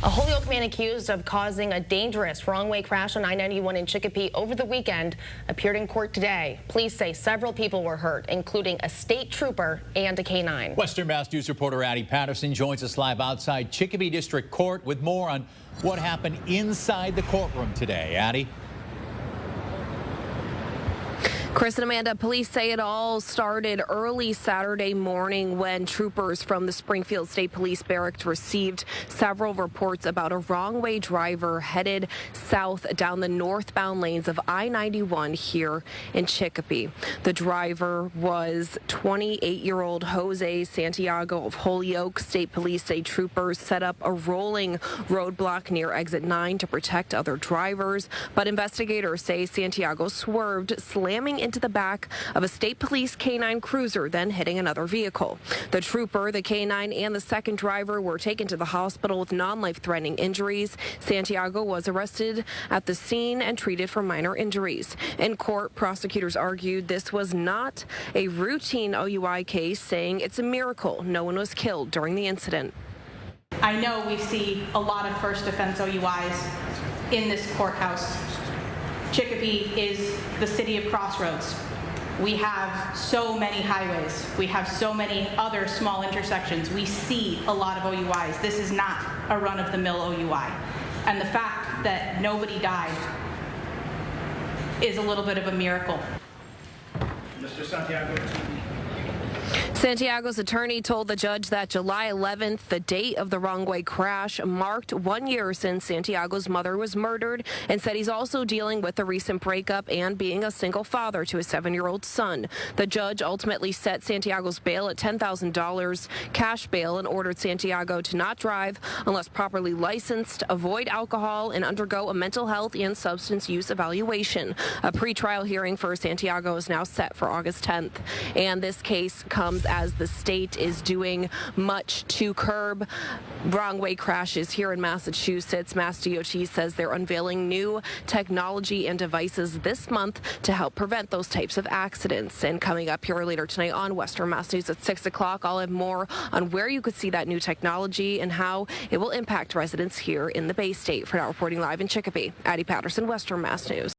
A Holyoke man accused of causing a dangerous wrong-way crash on I-91 in Chicopee over the weekend appeared in court today. Police say several people were hurt, including a state trooper and a K-9. Western Mass News reporter Addie Patterson joins us live outside Chicopee District Court with more on what happened inside the courtroom today. Addie? Chris and Amanda, police say it all started early Saturday morning when troopers from the Springfield State Police Barracks received several reports about a wrong-way driver headed south down the northbound lanes of I-91 here in Chicopee. The driver was 28-year-old Jose Santiago of Holyoke. State police say troopers set up a rolling roadblock near exit 9 to protect other drivers, but investigators say Santiago swerved, slamming into the back of a state police K-9 cruiser, then hitting another vehicle. The trooper, the K-9, and the second driver were taken to the hospital with non-life-threatening injuries. Santiago was arrested at the scene and treated for minor injuries. In court, prosecutors argued this was not a routine OUI case, saying it's a miracle no one was killed during the incident. I know we see a lot of first offense OUIs in this courthouse. Chicopee is the city of crossroads. We have so many highways. We have so many other small intersections. We see a lot of OUIs. This is not a run-of-the-mill OUI. And the fact that nobody died is a little bit of a miracle. Mr. Santiago. Santiago's attorney told the judge that July 11th, the date of the wrong-way crash, marked 1 year since Santiago's mother was murdered, and said he's also dealing with a recent breakup and being a single father to a 7-year-old son. The judge ultimately set Santiago's bail at $10,000 cash bail and ordered Santiago to not drive unless properly licensed, avoid alcohol, and undergo a mental health and substance use evaluation. A pretrial hearing for Santiago is now set for August 10th, and this case comes as the state is doing much to curb wrong-way crashes here in Massachusetts. Mass DOT says they're unveiling new technology and devices this month to help prevent those types of accidents. And coming up here later tonight on Western Mass News at 6 o'clock, I'll have more on where you could see that new technology and how it will impact residents here in the Bay State. For now, reporting live in Chicopee, Addie Patterson, Western Mass News.